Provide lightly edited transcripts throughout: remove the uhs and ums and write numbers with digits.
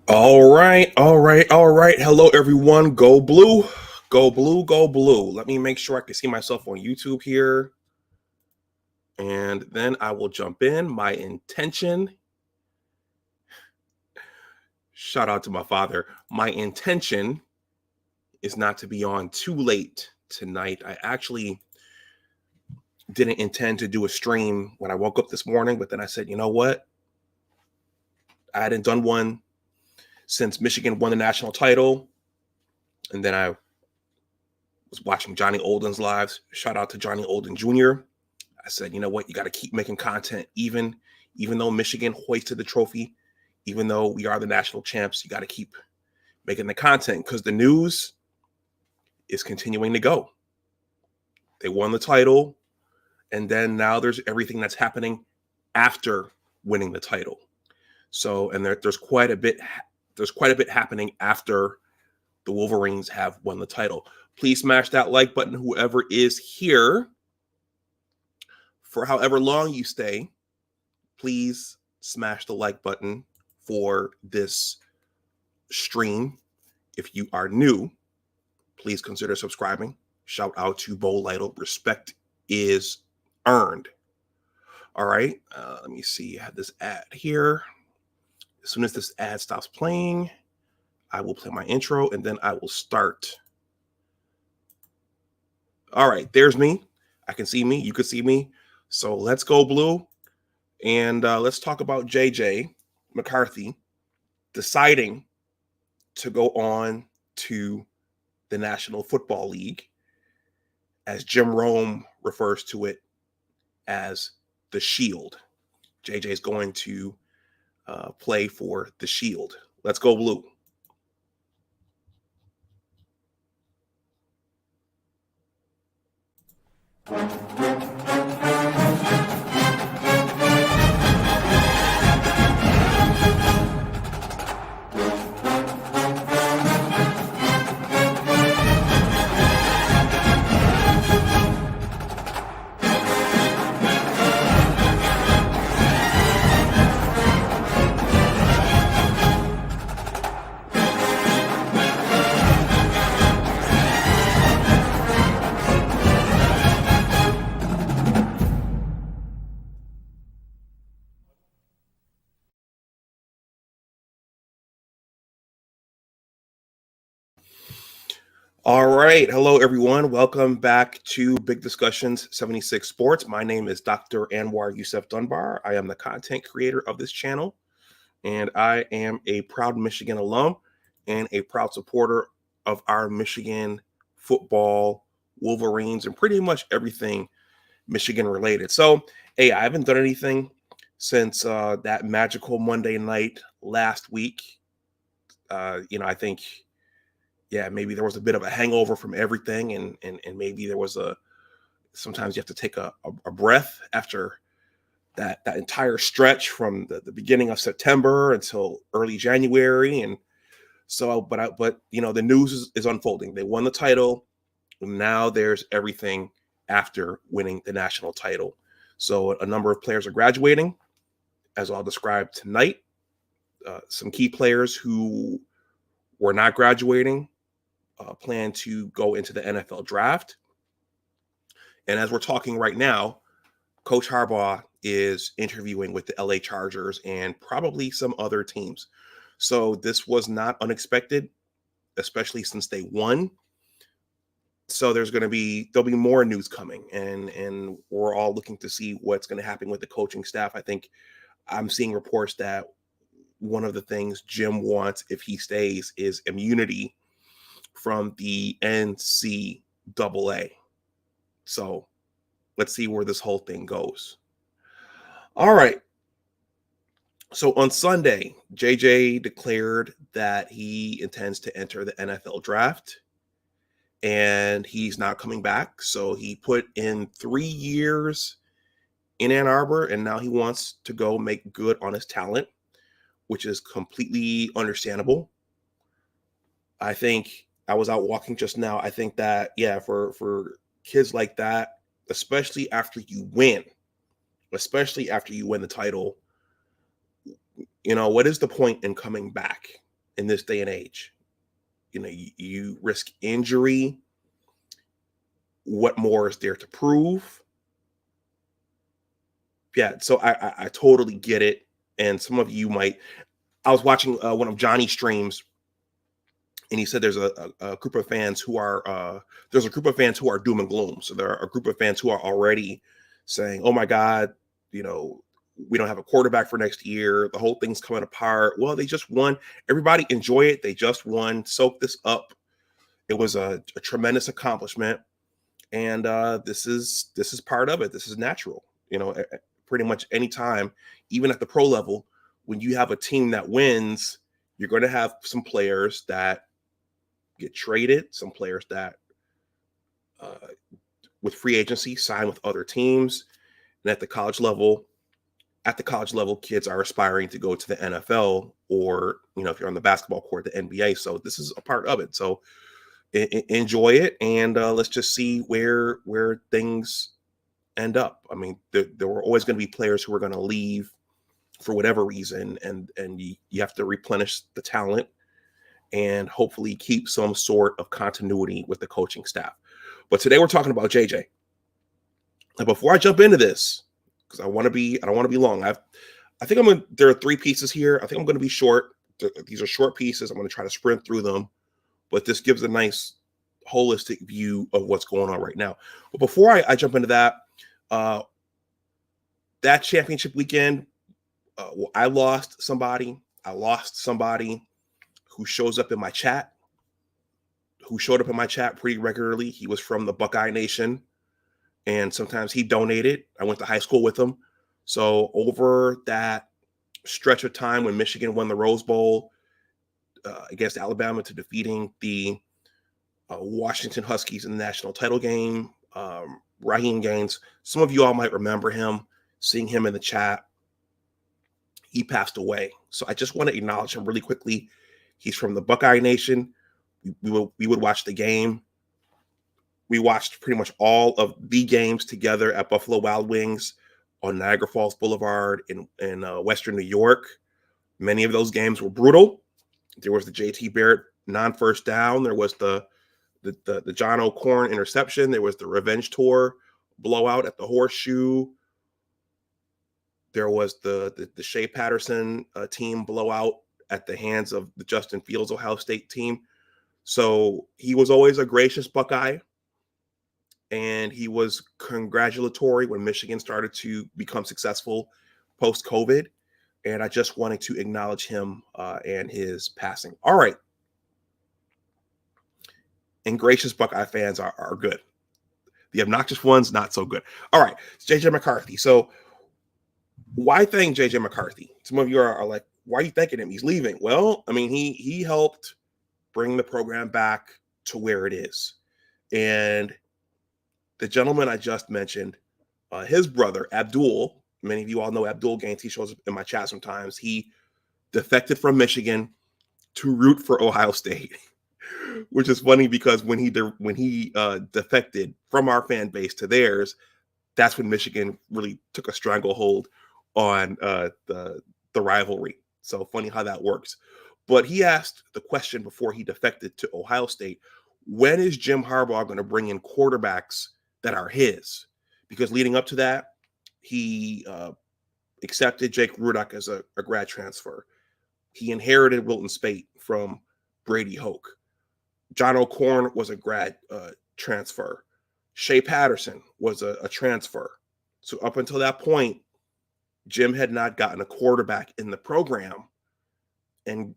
All right, all right, all right. Hello, everyone. Go blue, go blue, go blue. Let me make sure I can see myself on YouTube here. And then I will jump in. My intention, shout out to my father. My intention is not to be on too late tonight. I actually didn't intend to do a stream when I woke up this morning, but then I said, you know what? I hadn't done one since Michigan won the national title. And then I was watching Johnny Olden's lives. Shout out to Johnny Olden Jr. I said, you know what? You got to keep making content, even though Michigan hoisted the trophy, even though we are the national champs. You got to keep making the content because the news is continuing to go. They won the title, and then now there's everything that's happening after winning the title. So, and there's quite a bit. There's quite a bit happening after the Wolverines have won the title. Please smash that like button, whoever is here. For however long you stay, please smash the like button for this stream. If you are new, please consider subscribing. Shout out to Bo Lytle. Respect is earned. All right. Let me see. I have this ad here. As soon as this ad stops playing, I will play my intro and then I will start. All right. There's me. I can see me. You can see me. So let's go blue. And let's talk about JJ McCarthy deciding to go on to the National Football League, as Jim Rome refers to it as the Shield. JJ is going to play for the Shield. Let's go blue. All right. Hello, everyone. Welcome back to Big Discussions 76 Sports. My name is Dr. Anwar Youssef Dunbar. I am the content creator of this channel, and I am a proud Michigan alum and a proud supporter of our Michigan football, Wolverines, and pretty much everything Michigan related. So, hey, I haven't done anything since that magical Monday night last week. I think maybe there was a bit of a hangover from everything, and maybe there was sometimes you have to take a breath after that entire stretch from the beginning of September until early January. And so, but the news is unfolding. They won the title, and now there's everything after winning the national title. So a number of players are graduating, as I'll describe tonight. Some key players who were not graduating plan to go into the NFL draft. And as we're talking right now, Coach Harbaugh is interviewing with the LA Chargers and probably some other teams. So this was not unexpected, especially since they won. So there'll be more news coming, and we're all looking to see what's going to happen with the coaching staff. I think I'm seeing reports that one of the things Jim wants, if he stays, is immunity from the NCAA. So let's see where this whole thing goes. All right. So on Sunday, JJ declared that he intends to enter the NFL draft, and he's not coming back. So he put in 3 years in Ann Arbor, and now he wants to go make good on his talent, which is completely understandable. I think I was out walking just now. I think that, for kids like that, especially after you win the title, what is the point in coming back? in this day and age. You risk injury. What more is there to prove? Yeah, so I totally get it. And some of you might. I was watching one of Johnny's streams, and he said there's a group of fans who are doom and gloom. So there are a group of fans who are already saying, "Oh my God, you know, we don't have a quarterback for next year. The whole thing's coming apart." Well, they just won. Everybody enjoy it. They just won. Soak this up. It was a tremendous accomplishment, and this is part of it. This is natural. Pretty much any time, even at the pro level, when you have a team that wins, you're going to have some players that get traded, some players that with free agency sign with other teams. And at the college level, kids are aspiring to go to the NFL, or if you're on the basketball court, the NBA. So this is a part of it. So enjoy it, and let's just see where things end up. I mean, there were always going to be players who were going to leave for whatever reason, and you have to replenish the talent and hopefully keep some sort of continuity with the coaching staff. But today we're talking about JJ. And before I jump into this, because I don't want to be long. There are 3 pieces here. I think I'm going to be short. These are short pieces. I'm going to try to sprint through them, but this gives a nice holistic view of what's going on right now. But before I jump into that, that championship weekend, I lost somebody who shows up in my chat, who showed up in my chat pretty regularly. He was from the Buckeye Nation, and sometimes he donated. I went to high school with him. So over that stretch of time when Michigan won the Rose Bowl against Alabama to defeating the Washington Huskies in the national title game, Raheem Gaines, some of you all might remember him, seeing him in the chat. He passed away. So I just want to acknowledge him really quickly. He's from the Buckeye Nation. We would watch the game. We watched pretty much all of the games together at Buffalo Wild Wings on Niagara Falls Boulevard in Western New York. Many of those games were brutal. There was the JT Barrett non-first down. There was the John O'Corn interception. There was the Revenge Tour blowout at the Horseshoe. There was the Shea Patterson team blowout at the hands of the Justin Fields Ohio State team. So he was always a gracious Buckeye, and he was congratulatory when Michigan started to become successful post-COVID. And I just wanted to acknowledge him and his passing. All right. And gracious Buckeye fans are good. The obnoxious ones, not so good. All right. It's JJ McCarthy. So why thank JJ McCarthy? Some of you are like, why are you thanking him? He's leaving. Well, I mean, he helped bring the program back to where it is. And the gentleman I just mentioned, his brother, Abdul, many of you all know Abdul Gaines. He shows up in my chat sometimes. He defected from Michigan to root for Ohio State, which is funny because when he defected from our fan base to theirs, that's when Michigan really took a stranglehold on the rivalry. So funny how that works. But he asked the question before he defected to Ohio State: when is Jim Harbaugh going to bring in quarterbacks that are his? Because leading up to that, he accepted Jake Rudock as a grad transfer. He inherited Wilton Speight from Brady Hoke. John O'Corn was a grad transfer. Shea Patterson was a transfer. So up until that point, Jim had not gotten a quarterback in the program and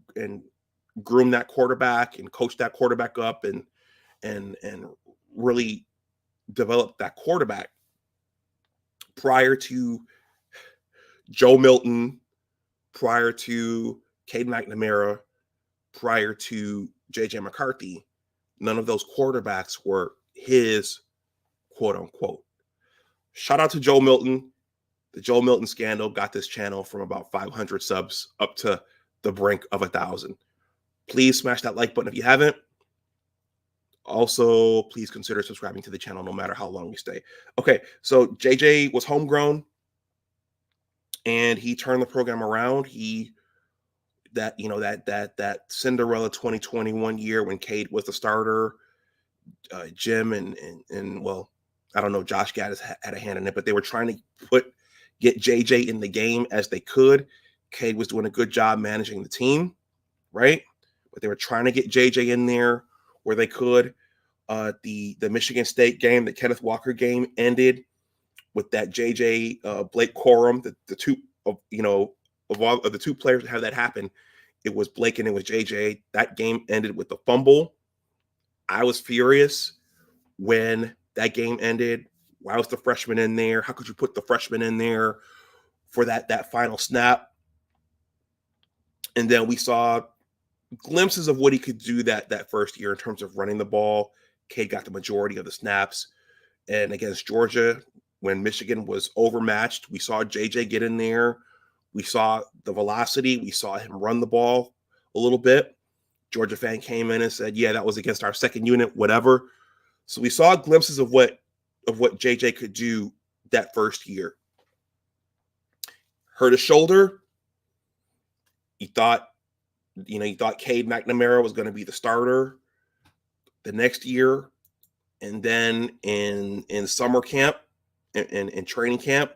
groomed that quarterback and coached that quarterback up and really developed that quarterback prior to Joe Milton, prior to Caden McNamara, prior to JJ McCarthy. None of those quarterbacks were his, quote unquote. Shout out to Joe Milton. The Joe Milton scandal got this channel from about 500 subs up to the brink of 1,000. Please smash that like button if you haven't. Also, please consider subscribing to the channel no matter how long you stay. Okay, so JJ was homegrown, and he turned the program around. He that Cinderella 2021 year when Cade was the starter, Jim and well, I don't know, Josh Gaddis had a hand in it, but they were trying to get JJ in the game as they could. Cade was doing a good job managing the team, right? But they were trying to get JJ in there where they could. The Michigan State game, the Kenneth Walker game, ended with that JJ Blake Corum, the two of all of the two players that have that happen. It was Blake and it was JJ. That game ended with the fumble. I was furious when that game ended. Why was the freshman in there? How could you put the freshman in there for that final snap? And then we saw glimpses of what he could do that first year in terms of running the ball. Cade got the majority of the snaps. And against Georgia, when Michigan was overmatched, we saw JJ get in there. We saw the velocity. We saw him run the ball a little bit. Georgia fan came in and said, yeah, that was against our second unit, whatever. So we saw glimpses of what JJ could do that first year. Hurt his shoulder. You thought Cade McNamara was going to be the starter the next year. And then in summer camp, in training camp,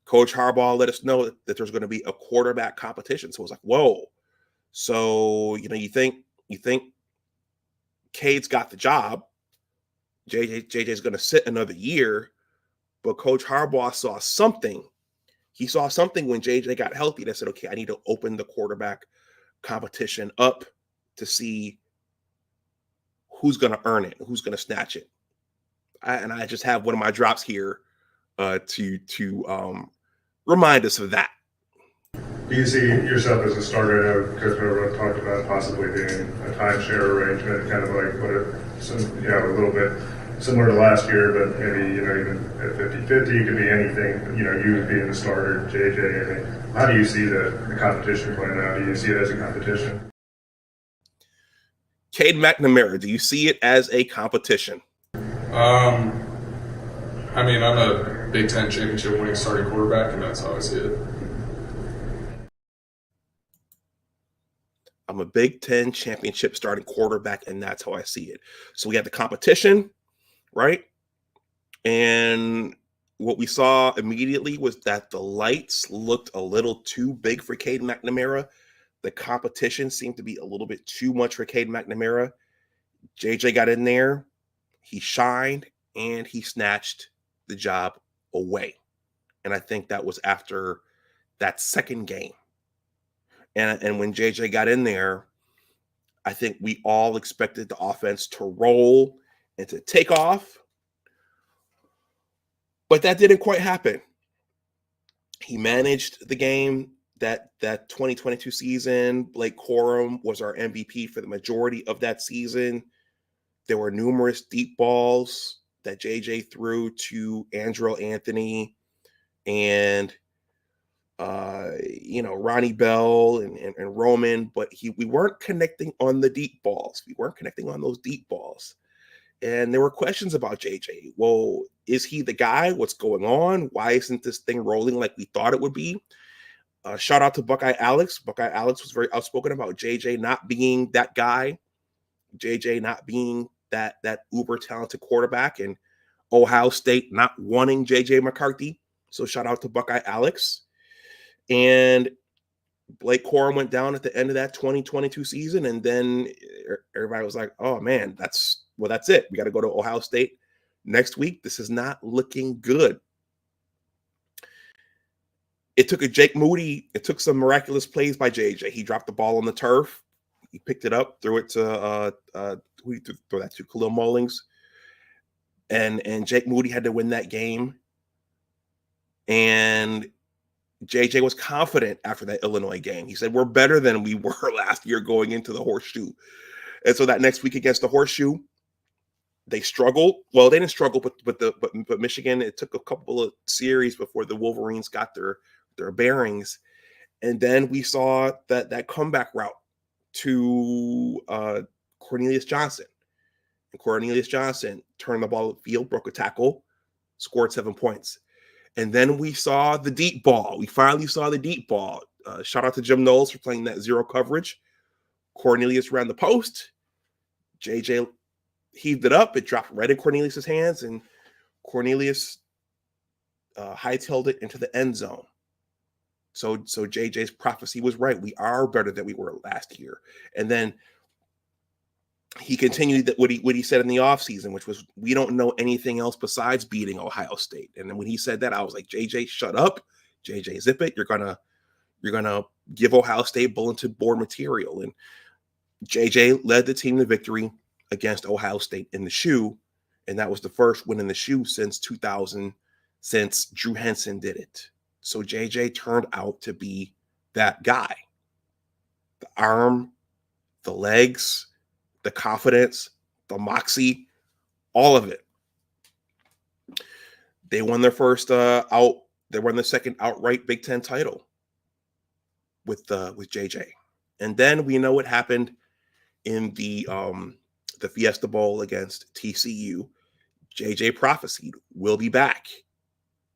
Coach Harbaugh let us know that there's going to be a quarterback competition. So it was like, whoa. So, you think Cade's got the job. JJ's going to sit another year, but Coach Harbaugh saw something. He saw something when JJ got healthy that said, okay, I need to open the quarterback competition up to see who's going to earn it, who's going to snatch it. I just have one of my drops here to remind us of that. Do you see yourself as a starter? I know Coach Miller talked about possibly being a timeshare arrangement, kind of like a little bit similar to last year, but maybe, even at 50-50, it could be anything, you would be in the starter, JJ. I mean, how do you see the competition playing out? Do you see it as a competition? Cade McNamara, do you see it as a competition? I mean, I'm a Big Ten championship winning starting quarterback, and that's how I see it. I'm a Big Ten championship starting quarterback, and that's how I see it. So we had the competition, right? And what we saw immediately was that the lights looked a little too big for Cade McNamara. The competition seemed to be a little bit too much for Cade McNamara. JJ got in there, he shined, and he snatched the job away. And I think that was after that second game. And when JJ got in there, I think we all expected the offense to roll and to take off. But that didn't quite happen. He managed the game that 2022 season. Blake Corum was our MVP for the majority of that season. There were numerous deep balls that JJ threw to Andrew Anthony and Ronnie Bell and Roman, but we weren't connecting on the deep balls. We weren't connecting on those deep balls. And there were questions about JJ. Well, is he the guy? What's going on? Why isn't this thing rolling like we thought it would be? Shout out to Buckeye Alex. Buckeye Alex was very outspoken about JJ not being that guy, JJ not being that uber talented quarterback, and Ohio State not wanting JJ McCarthy. So shout out to Buckeye Alex. And Blake Corum went down at the end of that 2022 season, and then everybody was like, oh man, that's it. We got to go to Ohio State next week. This is not looking good. It took some miraculous plays by JJ. He dropped the ball on the turf. He picked it up, threw it to who did he throw that to? Khalil Mullings. And Jake Moody had to win that game. And JJ was confident after that Illinois game. He said, we're better than we were last year going into the Horseshoe. And so that next week against the Horseshoe, they struggled. Well, they didn't struggle, but Michigan, it took a couple of series before the Wolverines got their bearings. And then we saw that comeback route to Cornelius Johnson. And Cornelius Johnson turned the ball upfield, broke a tackle, scored 7 points. And then we saw the deep ball. We finally saw the deep ball. Shout out to Jim Knowles for playing that zero coverage. Cornelius ran the post. JJ heaved it up. It dropped right in Cornelius's hands, and Cornelius hightailed it into the end zone. So JJ's prophecy was right. We are better than we were last year. And then he continued that what he said in the offseason, which was, we don't know anything else besides beating Ohio State. And then when he said that, I was like, JJ, shut up. JJ, zip it. You're gonna give Ohio State bulletin board material. And JJ led the team to victory against Ohio State in the shoe. And that was the first win in the shoe since 2000, since Drew Henson did it. So JJ turned out to be that guy. The arm, the legs, the confidence, the moxie, all of it. They won their first they won the second outright Big Ten title with JJ. And then we know what happened in the Fiesta Bowl against TCU. JJ prophesied, we'll be back.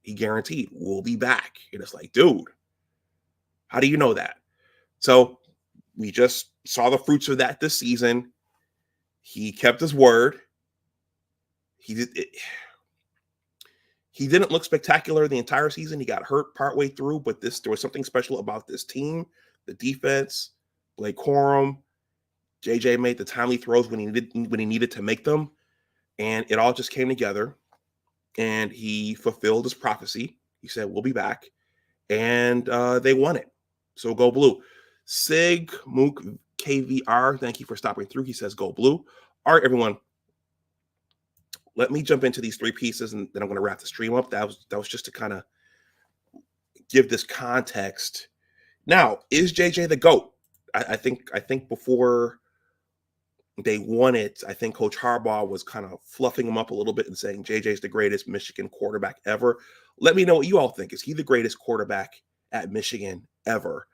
He guaranteed, we'll be back. And it's like, dude, how do you know that? So we just saw the fruits of that this season. He kept his word. He didn't look spectacular the entire season. He got hurt partway through, but there was something special about this team, the defense, Blake Corum. JJ made the timely throws when he needed to make them, and it all just came together. And he fulfilled his prophecy. He said, we'll be back. And they won it. So go blue. Sig Mook KVR, thank you for stopping through. He says, go blue. All right, everyone. Let me jump into these three pieces, and then I'm going to wrap the stream up. That was just to kind of give this context. Now, is JJ the GOAT? I think before they won it, I think Coach Harbaugh was kind of fluffing him up a little bit and saying JJ's the greatest Michigan quarterback ever. Let me know what you all think. Is he the greatest quarterback at Michigan ever?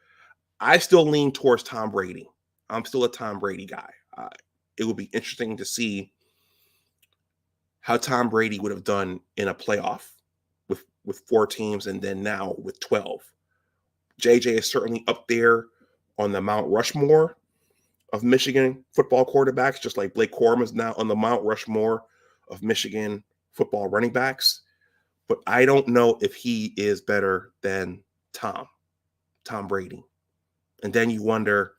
I still lean towards Tom Brady. I'm still a Tom Brady guy. It would be interesting to see how Tom Brady would have done in a playoff with 4 teams and then now with 12. JJ is certainly up there on the Mount Rushmore of Michigan football quarterbacks, just like Blake Corum is now on the Mount Rushmore of Michigan football running backs. But I don't know if he is better than Tom Brady. And then you wonder,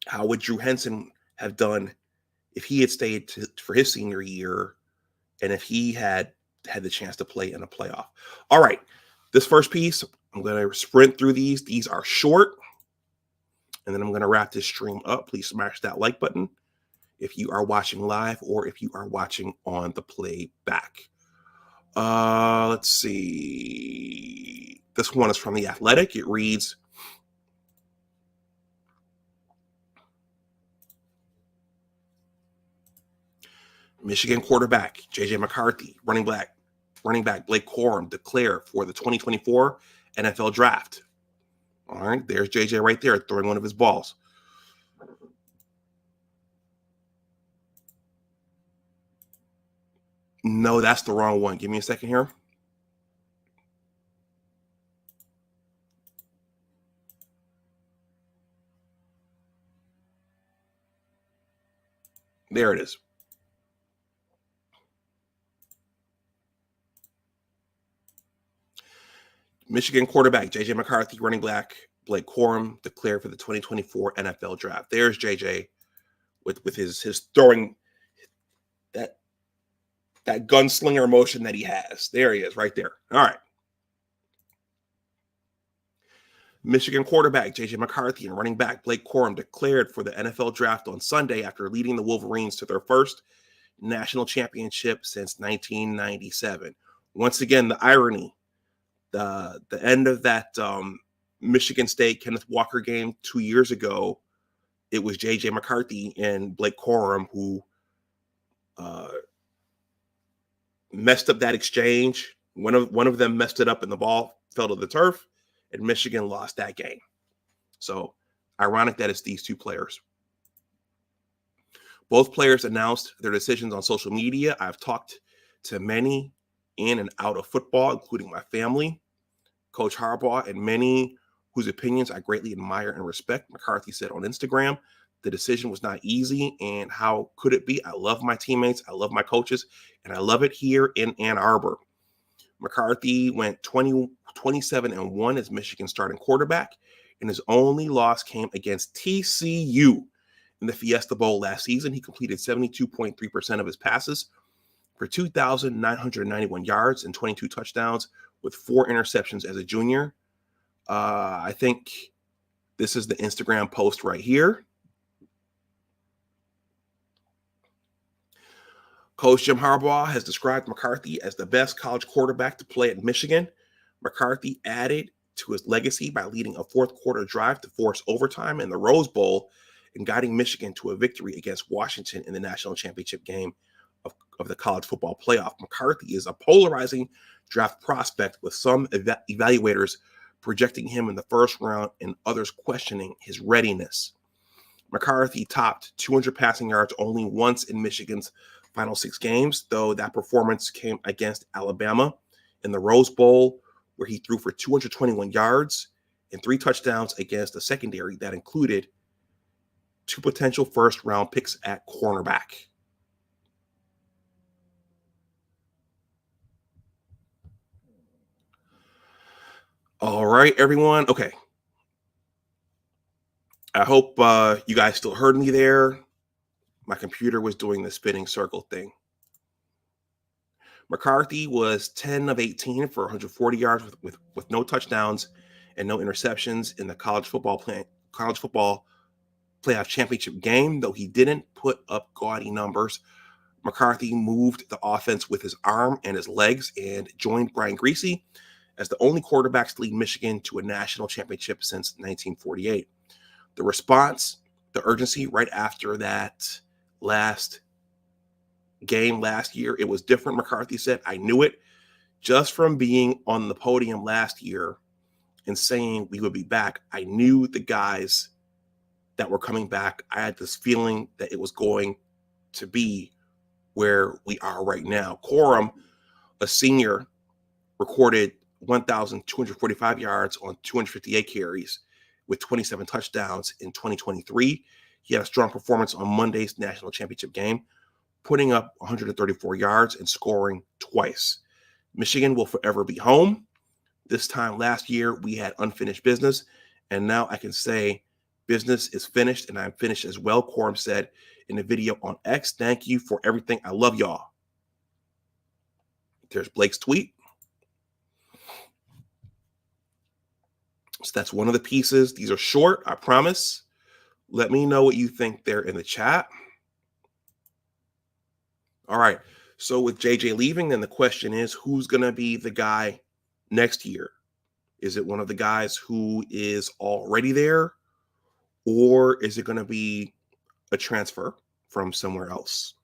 how would Drew Henson have done if he had stayed for his senior year and if he had the chance to play in a playoff? All right, this first piece, I'm going to sprint through these. These are short. And then I'm going to wrap this stream up. Please smash that like button if you are watching live or if you are watching on the playback. Let's see. This one is from The Athletic. It reads, Michigan quarterback JJ McCarthy, running back Blake Corum declared for the 2024 NFL Draft. All right, there's JJ right there throwing one of his balls. No, that's the wrong one. Give me a second here. There it is. Michigan quarterback JJ McCarthy, running back Blake Corum declared for the 2024 NFL Draft. There's JJ with his throwing, that gunslinger motion that he has. There he is, right there. All right. Michigan quarterback JJ McCarthy and running back Blake Corum declared for the NFL Draft on Sunday after leading the Wolverines to their first national championship since 1997. Once again, the irony. The end of that Michigan State Kenneth Walker game 2 years ago, it was JJ McCarthy and Blake Corum who messed up that exchange. One of them messed it up and the ball fell to the turf, and Michigan lost that game. So ironic that it's these two players. Both players announced their decisions on social media. I've talked to many in and out of football, including my family, Coach Harbaugh, and many whose opinions I greatly admire and respect. McCarthy said on Instagram, the decision was not easy, and how could it be? I love my teammates, I love my coaches, and I love it here in Ann Arbor. McCarthy went 27-1 as Michigan's starting quarterback, and his only loss came against TCU in the Fiesta Bowl last season. He completed 72.3% of his passes for 2,991 yards and 22 touchdowns with 4 interceptions as a junior. I think this is the Instagram post right here. Coach Jim Harbaugh has described McCarthy as the best college quarterback to play at Michigan. McCarthy added to his legacy by leading a fourth quarter drive to force overtime in the Rose Bowl and guiding Michigan to a victory against Washington in the national championship game of the college football playoff. McCarthy is a polarizing draft prospect, with some evaluators projecting him in the first round and others questioning his readiness. McCarthy topped 200 passing yards only once in Michigan's final 6 games, though that performance came against Alabama in the Rose Bowl, where he threw for 221 yards and 3 touchdowns against a secondary that included 2 potential first-round picks at cornerback. All right, everyone. Okay. I hope you guys still heard me there. My computer was doing the spinning circle thing. McCarthy was 10 of 18 for 140 yards with no touchdowns and no interceptions in the college football playoff championship game, though he didn't put up gaudy numbers. McCarthy moved the offense with his arm and his legs and joined Brian Griese as the only quarterbacks to lead Michigan to a national championship since 1948. The response, the urgency right after that last game last year, it was different. McCarthy said, I knew it just from being on the podium last year and saying we would be back. I knew the guys that were coming back. I had this feeling that it was going to be where we are right now. Corum, a senior, recorded 1,245 yards on 258 carries with 27 touchdowns in 2023. He had a strong performance on Monday's national championship game, putting up 134 yards and scoring twice. Michigan will forever be home. This time last year, we had unfinished business, and now I can say business is finished, and I'm finished as well, Corum said in a video on X. Thank you for everything. I love y'all. There's Blake's tweet. So that's one of the pieces. These are short, I promise. Let me know what you think there in the chat. All right. So with JJ leaving, then the question is, who's going to be the guy next year? Is it one of the guys who is already there? Or is it going to be a transfer from somewhere else?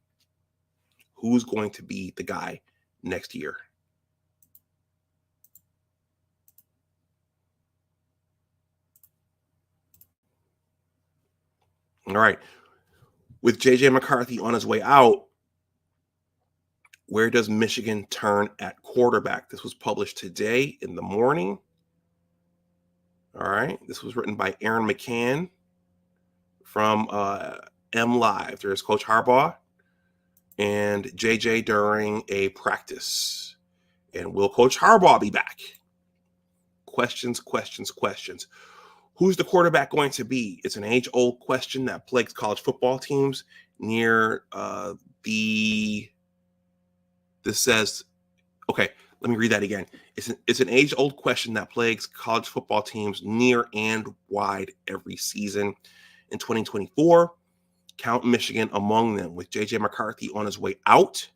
Who's going to be the guy next year? All right. With JJ McCarthy on his way out, where does Michigan turn at quarterback? This was published today in the morning. All right. This was written by Aaron McCann from M Live. There's Coach Harbaugh and JJ during a practice. And will Coach Harbaugh be back? Questions. Who's the quarterback going to be? It's an age-old question that plagues college football teams near this says, okay, let me read that again. It's an age-old question that plagues college football teams near and wide every season. In 2024, count Michigan among them, with JJ McCarthy on his way out,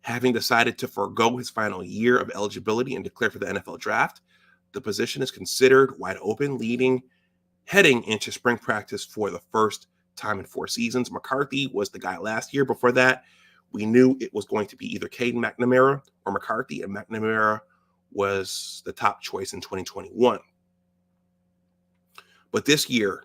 having decided to forego his final year of eligibility and declare for the NFL draft. The position is considered wide open, heading into spring practice for the first time in 4 seasons. McCarthy was the guy last year. Before that, we knew it was going to be either Caden McNamara or McCarthy, and McNamara was the top choice in 2021. But this year,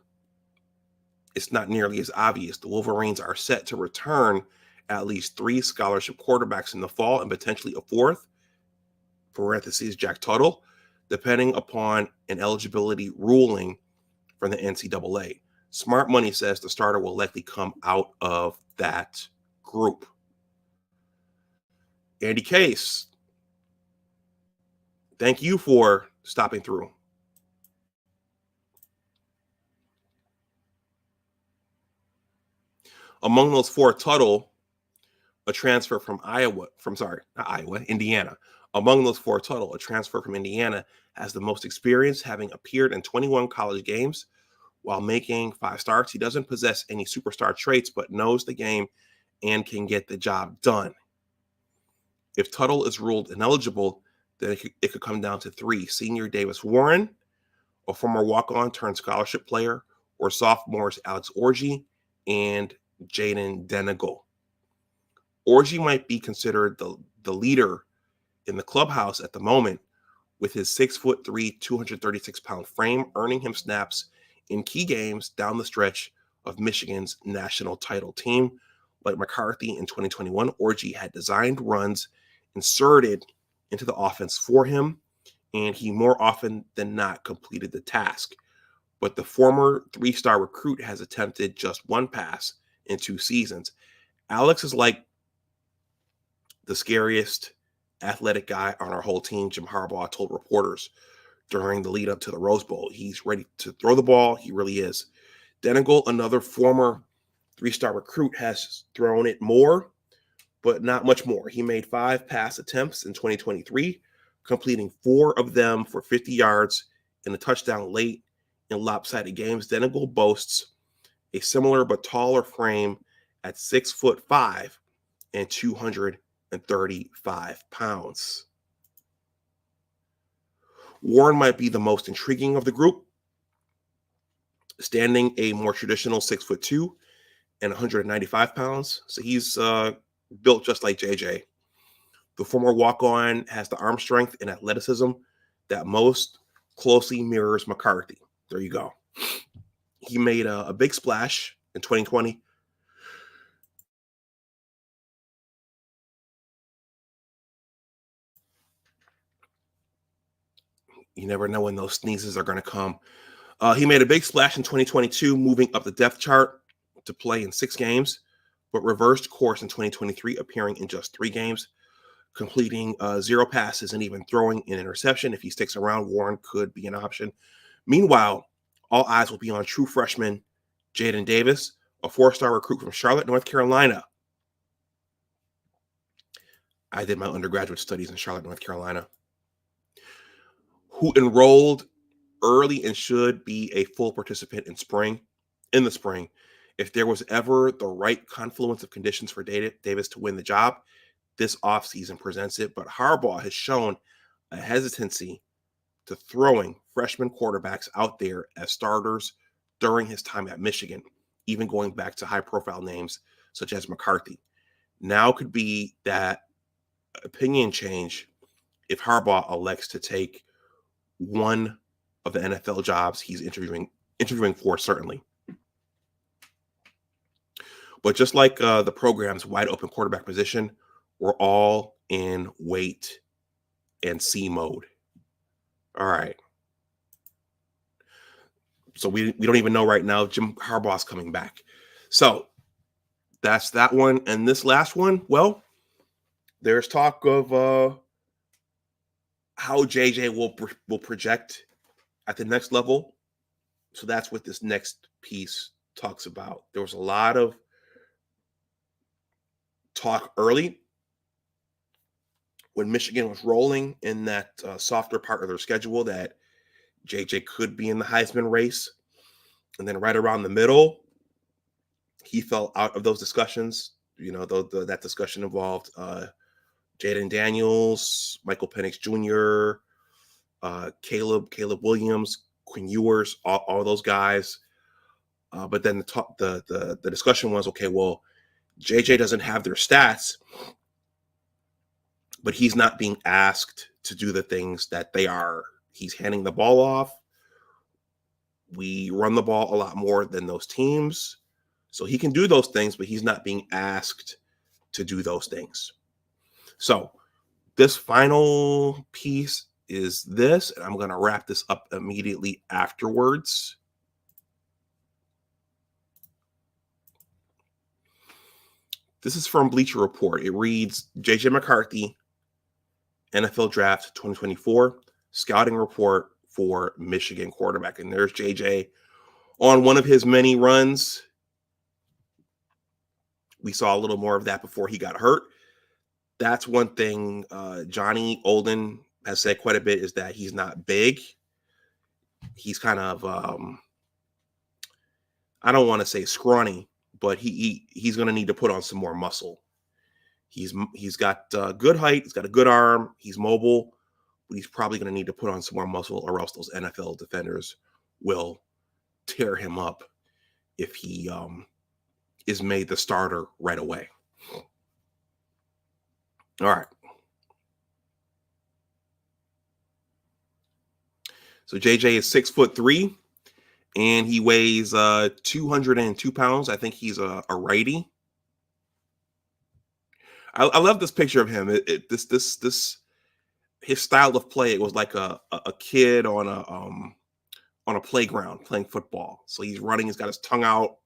it's not nearly as obvious. The Wolverines are set to return at least 3 scholarship quarterbacks in the fall and potentially a 4th, parentheses, Jack Tuttle. depending upon an eligibility ruling from the NCAA. Smart money says the starter will likely come out of that group. Andy Case, thank you for stopping through. Among those four, Tuttle, a transfer from Indiana. Among those four, Tuttle, a transfer from Indiana, has the most experience, having appeared in 21 college games. While making 5 starts, he doesn't possess any superstar traits, but knows the game and can get the job done. If Tuttle is ruled ineligible, then it could come down to 3: senior Davis Warren, a former walk-on turned scholarship player, or sophomores Alex Orji and Jaden Denegal. Orji might be considered the leader in the clubhouse at the moment, with his 6'3", 236-pound frame earning him snaps in key games down the stretch of Michigan's national title team. Like McCarthy in 2021, Orji had designed runs inserted into the offense for him, and he more often than not completed the task. But the former 3-star recruit has attempted just 1 pass in 2 seasons. Alex is like the scariest athletic guy on our whole team, Jim Harbaugh told reporters during the lead up to the Rose Bowl. He's ready to throw the ball. He really is. Denegal, another former 3-star recruit, has thrown it more, but not much more. He made 5 pass attempts in 2023, completing 4 of them for 50 yards and a touchdown late in lopsided games. Denegal boasts a similar but taller frame at 6'5" and 235 pounds. Warren might be the most intriguing of the group, standing a more traditional 6'2" and 195 pounds. So he's built just like JJ. The former walk-on has the arm strength and athleticism that most closely mirrors McCarthy. There you go. He made a big splash in 2020. You never know when those sneezes are going to come. He made a big splash in 2022, moving up the depth chart to play in 6 games, but reversed course in 2023, appearing in just 3 games, completing 0 passes and even throwing an interception. If he sticks around, Warren could be an option. Meanwhile, all eyes will be on true freshman Jaden Davis, a 4-star recruit from Charlotte, North Carolina. I did my undergraduate studies in Charlotte, North Carolina, who enrolled early and should be a full participant in the spring. If there was ever the right confluence of conditions for Davis to win the job, this offseason presents it. But Harbaugh has shown a hesitancy to throwing freshman quarterbacks out there as starters during his time at Michigan, even going back to high-profile names such as McCarthy. Now could be that opinion change if Harbaugh elects to take one of the NFL jobs he's interviewing for, certainly. But just like the program's wide open quarterback position, we're all in wait and see mode. All right. So we don't even know right now if Jim Harbaugh's coming back. So that's that one. And this last one, well, there's talk of how JJ will project at the next level. So that's what this next piece talks about. There was a lot of talk early when Michigan was rolling in that softer part of their schedule that JJ could be in the Heisman race. And then right around the middle, he fell out of those discussions. You know, that discussion involved Jaden Daniels, Michael Penix Jr., Caleb Williams, Quinn Ewers, all those guys. But then the discussion was, okay, well, JJ doesn't have their stats, but he's not being asked to do the things that they are. He's handing the ball off. We run the ball a lot more than those teams. So he can do those things, but he's not being asked to do those things. So this final piece is this, and I'm going to wrap this up immediately afterwards. This is from Bleacher Report. It reads, JJ McCarthy, NFL Draft 2024, scouting report for Michigan quarterback. And there's JJ on one of his many runs. We saw a little more of that before he got hurt. That's one thing Johnny Olden has said quite a bit, is that he's not big. He's kind of, I don't want to say scrawny, but he's going to need to put on some more muscle. He's got good height. He's got a good arm. He's mobile, but he's probably going to need to put on some more muscle, or else those NFL defenders will tear him up if he is made the starter right away. All right. So JJ is 6'3", and he weighs 202 pounds. I think he's a righty. I love this picture of him. This his style of play. It was like a kid on a playground playing football. So he's running. He's got his tongue out,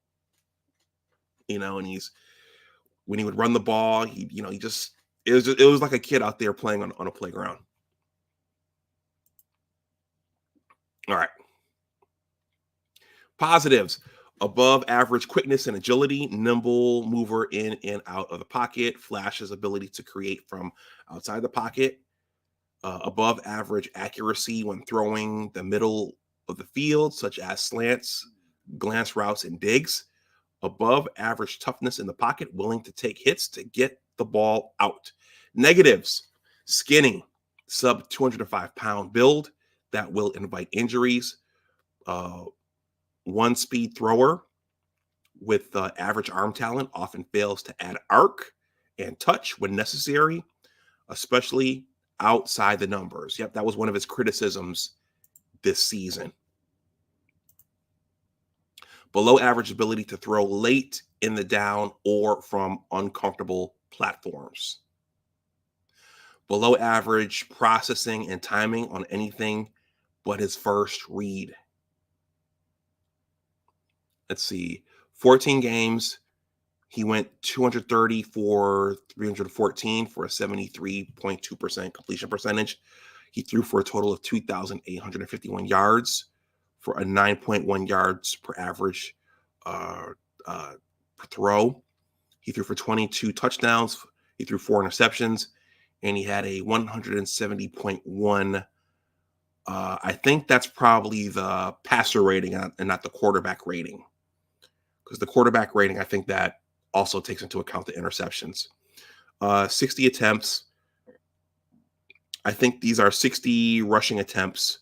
and when he would run the ball, it was like a kid out there playing on a playground. All right. Positives: above average quickness and agility, nimble mover in and out of the pocket, flashes ability to create from outside the pocket, above average accuracy when throwing the middle of the field, such as slants, glance routes, and digs, above average toughness in the pocket, willing to take hits to get the ball out. Negatives: skinny, sub 205-pound build that will invite injuries, one speed thrower with average arm talent, often fails to add arc and touch when necessary, especially outside the numbers. Yep, that was one of his criticisms this season. Below average ability to throw late in the down or from uncomfortable platforms. Below average processing and timing on anything but his first read. Let's see, 14 games. He went 230 for 314 for a 73.2% completion percentage. He threw for a total of 2,851 yards for a 9.1 yards per average per throw. He threw for 22 touchdowns. He threw 4 interceptions, and he had a 170.1. I think that's probably the passer rating and not the quarterback rating, because the quarterback rating, I think that also takes into account the interceptions. 60 attempts. I think these are 60 rushing attempts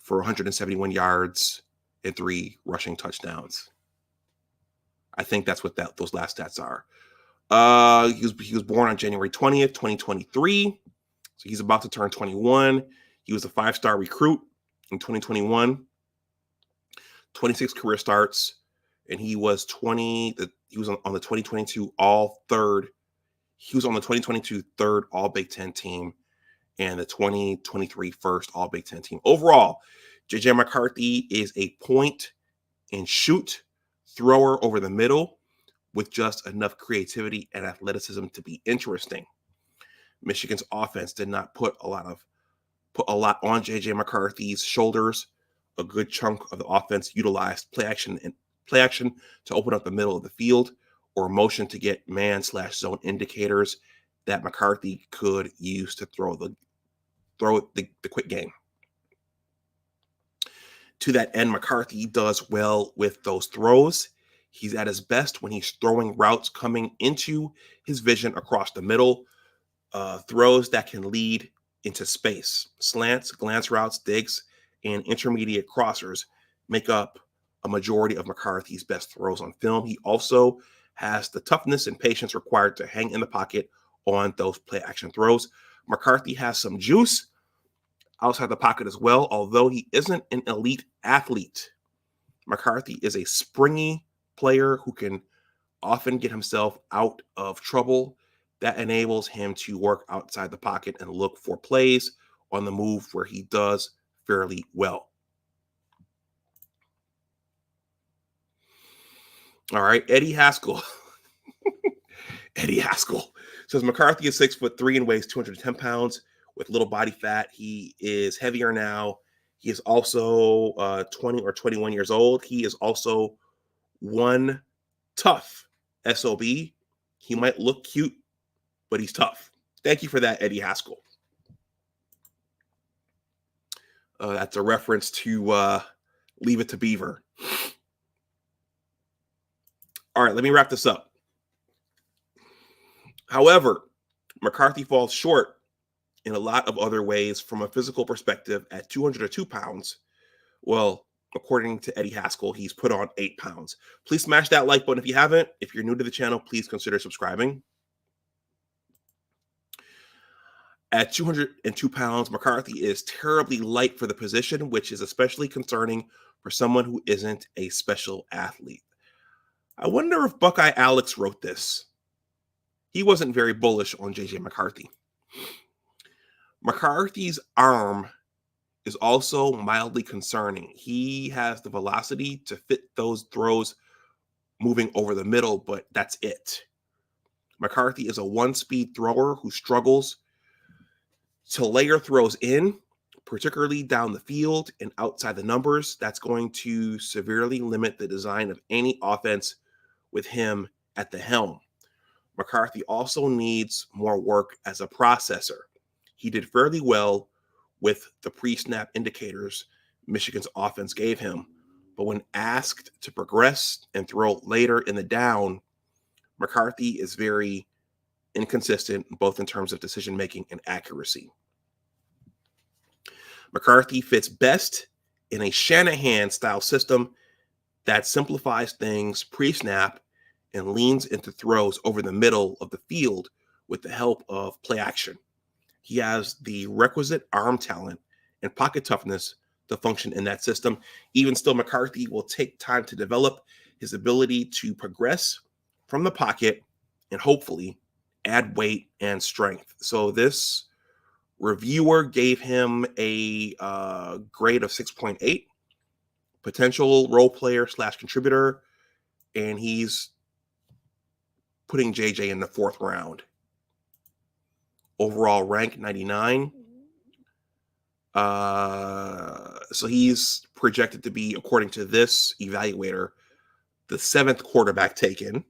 for 171 yards and 3 rushing touchdowns. I think that's what those last stats are. He was born on January 20th, 2023. So he's about to turn 21. He was a 5-star recruit in 2021. 26 career starts, and he was on the 2022 all-third. He was on the 2022 third All-Big Ten team and the 2023 first All-Big Ten team. Overall, JJ McCarthy is a point-and-shoot thrower over the middle with just enough creativity and athleticism to be interesting. Michigan's offense did not put a lot on JJ McCarthy's shoulders. A good chunk of the offense utilized play action to open up the middle of the field, or motion to get man/zone indicators that McCarthy could use to throw the quick game. To that end, McCarthy does well with those throws. He's at his best when he's throwing routes coming into his vision across the middle, throws that can lead into space. Slants, glance routes, digs, and intermediate crossers make up a majority of McCarthy's best throws on film. He also has the toughness and patience required to hang in the pocket on those play action throws. McCarthy has some juice outside the pocket as well. Although he isn't an elite athlete, McCarthy is a springy player who can often get himself out of trouble. That enables him to work outside the pocket and look for plays on the move where he does fairly well. All right, Eddie Haskell. Eddie Haskell says McCarthy is 6'3" and weighs 210 pounds with little body fat. He is heavier now. He is also 20 or 21 years old. He is also one tough SOB. He might look cute, but he's tough. Thank you for that, Eddie Haskell. That's a reference to Leave It to Beaver. All right, let me wrap this up. However, McCarthy falls short in a lot of other ways from a physical perspective at 202 pounds. Well, according to Eddie Haskell, he's put on 8 pounds. Please smash that like button if you haven't. If you're new to the channel, please consider subscribing. At 202 pounds, McCarthy is terribly light for the position, which is especially concerning for someone who isn't a special athlete. I wonder if Buckeye Alex wrote this. He wasn't very bullish on JJ McCarthy. McCarthy's arm is also mildly concerning. He has the velocity to fit those throws moving over the middle, but that's it. McCarthy is a one-speed thrower who struggles to layer throws in, particularly down the field and outside the numbers. That's going to severely limit the design of any offense with him at the helm. McCarthy also needs more work as a processor. He did fairly well with the pre-snap indicators Michigan's offense gave him, but when asked to progress and throw later in the down, McCarthy is very inconsistent, both in terms of decision-making and accuracy. McCarthy fits best in a Shanahan-style system that simplifies things pre-snap and leans into throws over the middle of the field with the help of play action. He has the requisite arm talent and pocket toughness to function in that system. Even still, McCarthy will take time to develop his ability to progress from the pocket and hopefully add weight and strength. So this reviewer gave him a grade of 6.8, potential role player / contributor, and he's putting JJ in the 4th round. Overall rank 99. So he's projected to be, according to this evaluator, the 7th quarterback taken.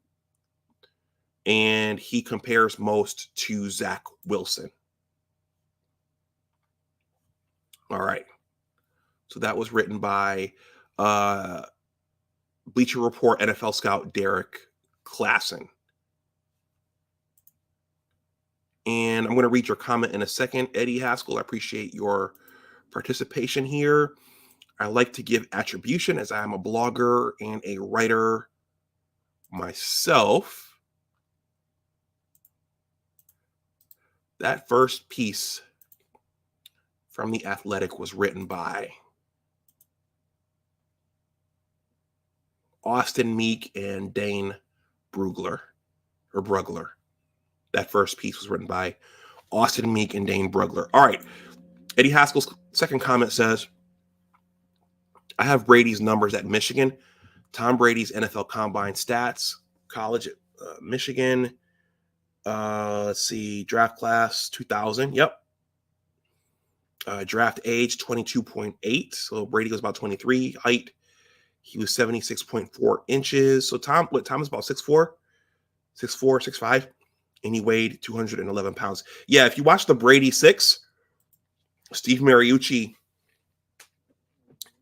And he compares most to Zach Wilson. All right. So that was written by Bleacher Report NFL scout Derek Klassen. And I'm going to read your comment in a second, Eddie Haskell. I appreciate your participation here. I like to give attribution as I am a blogger and a writer myself. That first piece from The Athletic was written by Austin Meek and Dane Brugler. That first piece was written by Austin Meek and Dane Brugler. All right. Eddie Haskell's second comment says, I have Brady's numbers at Michigan. Tom Brady's NFL Combine stats, college at Michigan. Let's see, draft class 2000. Yep. Draft age 22.8. So Brady was about 23. Height, he was 76.4 inches. So Tom is about 6'4", 6'5", and he weighed 211 pounds. Yeah, if you watch the Brady 6, Steve Mariucci,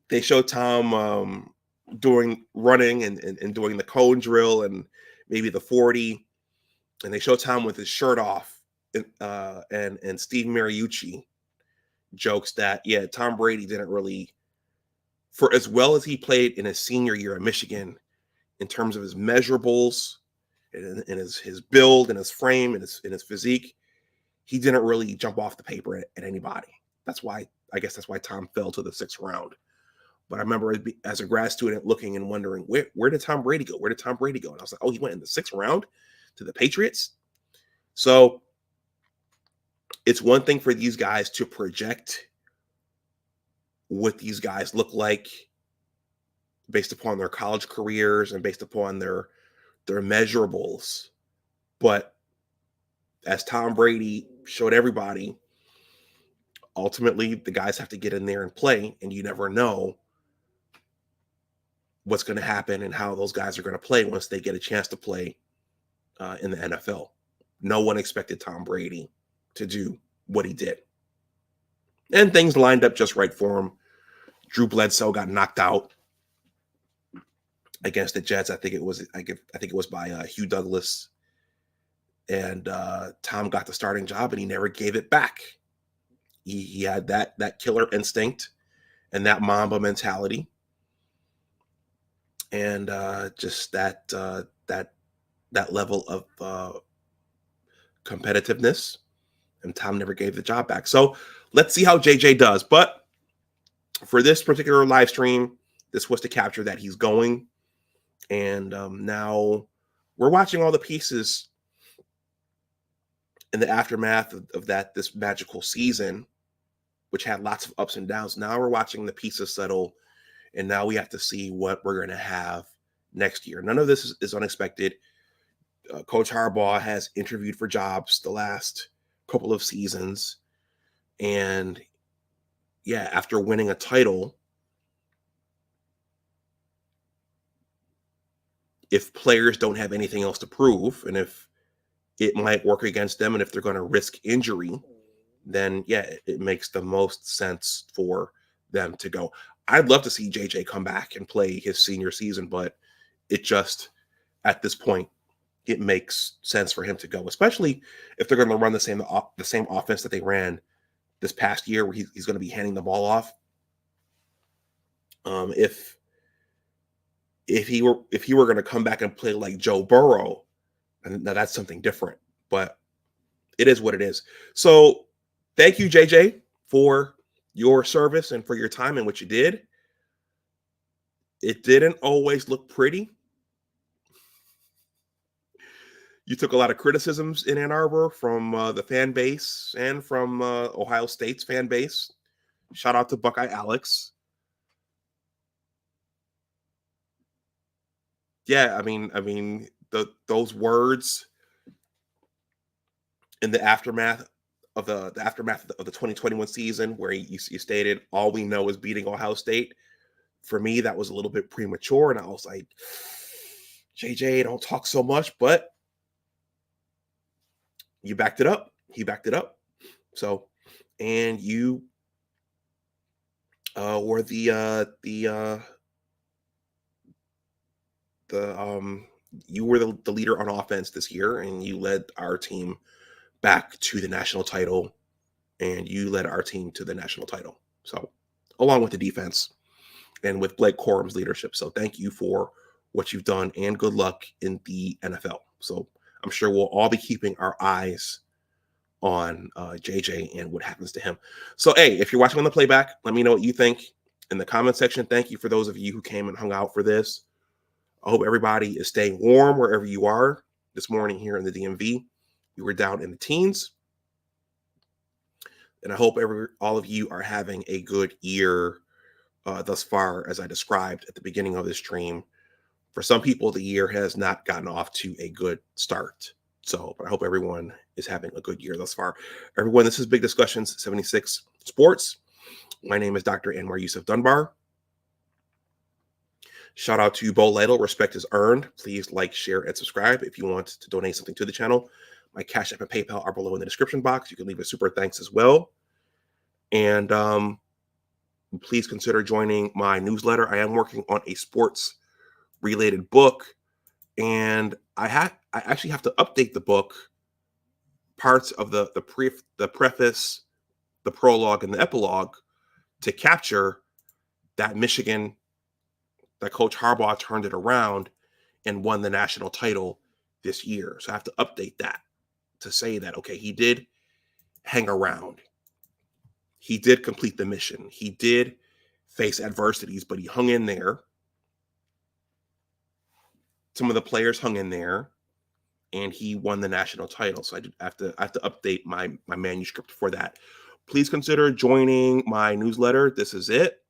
they showed Tom doing running and doing the cone drill and maybe the 40, and they showed Tom with his shirt off. And Steve Mariucci jokes that, yeah, Tom Brady didn't really, for as well as he played in his senior year at Michigan, in terms of his measurables and his build and his frame and his physique, he didn't really jump off the paper at anybody. I guess that's why Tom fell to the 6th round. But I remember as a grad student looking and wondering, where did Tom Brady go? Where did Tom Brady go? And I was like, oh, he went in the 6th round to the Patriots. So It's one thing for these guys to project what these guys look like based upon their college careers and based upon their measurables. But as Tom Brady showed everybody, ultimately the guys have to get in there and play, and you never know what's going to happen and how those guys are going to play once they get a chance to play in the NFL. No one expected Tom Brady to do what he did. And things lined up just right for him. Drew Bledsoe got knocked out against the Jets. I think it was by Hugh Douglas. And Tom got the starting job and he never gave it back. He had that killer instinct and that Mamba mentality. And just that level of competitiveness, and Tom never gave the job back. So let's see how JJ does. But for this particular live stream, this was to capture that he's going, and now we're watching all the pieces in the aftermath of this magical season, which had lots of ups and downs. Now we're watching the pieces settle. And now we have to see what we're going to have next year. None of this is unexpected. Coach Harbaugh has interviewed for jobs the last couple of seasons. And yeah, after winning a title, if players don't have anything else to prove, and if it might work against them, and if they're going to risk injury, then yeah, it makes the most sense for them to go. I'd love to see JJ come back and play his senior season, but it just, at this point, it makes sense for him to go, especially if they're going to run the same offense that they ran this past year, where he's going to be handing the ball off. If he were going to come back and play like Joe Burrow, and now that's something different, but it is what it is. So thank you, JJ, for your service and for your time and what you did. It didn't always look pretty. You took a lot of criticisms in Ann Arbor from the fan base and from Ohio State's fan base. Shout out to Buckeye Alex. Yeah, I mean those words in the aftermath of the 2021 season, where you stated all we know is beating Ohio State. For me, that was a little bit premature, and I was like, JJ, don't talk so much, but you backed it up. He backed it up. So, and you were you were the leader on offense this year, and you led our team back to the national title, and you led our team to the national title. So, along with the defense and with Blake Corum's leadership. So thank you for what you've done, and good luck in the NFL. So I'm sure we'll all be keeping our eyes on JJ and what happens to him. So, hey, if you're watching on the playback, let me know what you think in the comment section. Thank you for those of you who came and hung out for this. I hope everybody is staying warm wherever you are. This morning here in the DMV, we were down in the teens. And I hope all of you are having a good year thus far, as I described at the beginning of this stream. For some people, the year has not gotten off to a good start. So, but I hope everyone is having a good year thus far. Everyone, this is Big Discussions 76 Sports. My name is Dr. Anwar Yusuf Dunbar. Shout out to Bo Lytle. Respect is earned. Please like, share, and subscribe. If you want to donate something to the channel, my Cash App and PayPal are below in the description box. You can leave a super thanks as well. And please consider joining my newsletter. I am working on a sports related book, and I actually have to update the book, parts of the preface, the prologue, and the epilogue, to capture that Michigan, that Coach Harbaugh turned it around and won the national title this year. So I have to update that to say that, okay, he did hang around. He did complete the mission. He did face adversities, but he hung in there. Some of the players hung in there, and he won the national title. So I have to update my manuscript for that. Please consider joining my newsletter. This is it.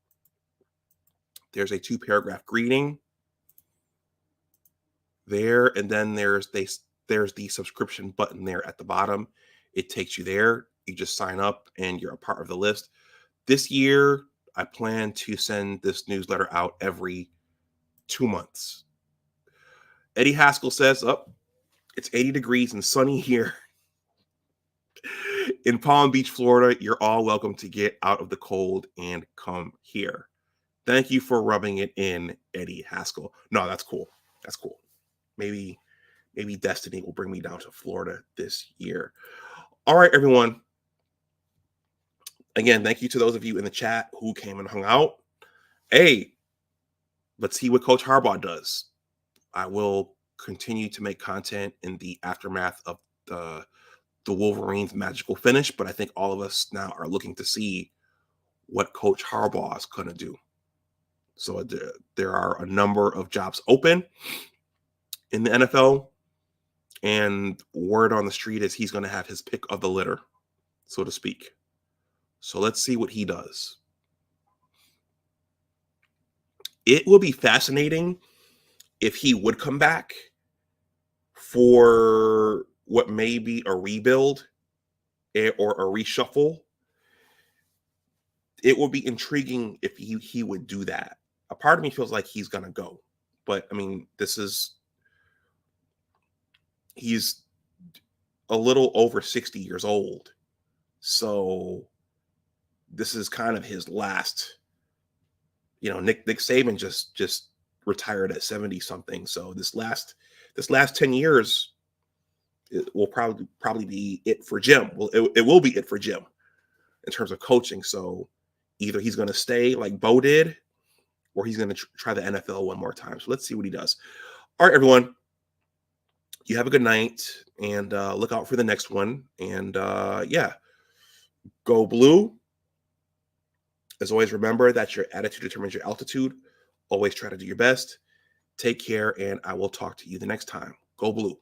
There's a 2-paragraph greeting there, and then there's the subscription button there at the bottom. It takes you there. You just sign up and you're a part of the list. This year, I plan to send this newsletter out every 2 months. Eddie Haskell says, it's 80 degrees and sunny here in Palm Beach, Florida. You're all welcome to get out of the cold and come here. Thank you for rubbing it in, Eddie Haskell. No, that's cool. That's cool. Maybe destiny will bring me down to Florida this year. All right, everyone. Again, thank you to those of you in the chat who came and hung out. Hey, let's see what Coach Harbaugh does. I will continue to make content in the aftermath of the Wolverines' magical finish, but I think all of us now are looking to see what Coach Harbaugh is going to do. So there are a number of jobs open in the NFL, and word on the street is he's going to have his pick of the litter, so to speak. So let's see what he does. It will be fascinating if he would come back for what may be a rebuild or a reshuffle. It would be intriguing if he would do that. A part of me feels like he's going to go. But, I mean, he's a little over 60 years old. So this is kind of his last, Nick Saban just retired at 70 something. So this last 10 years will probably be it for Jim. Well, it will be it for Jim in terms of coaching. So either he's going to stay like Bo did, or he's going to try the NFL one more time. So let's see what he does. All right, everyone. You have a good night, and look out for the next one. And go blue. As always, remember that your attitude determines your altitude. Always try to do your best. Take care, and I will talk to you the next time. Go blue.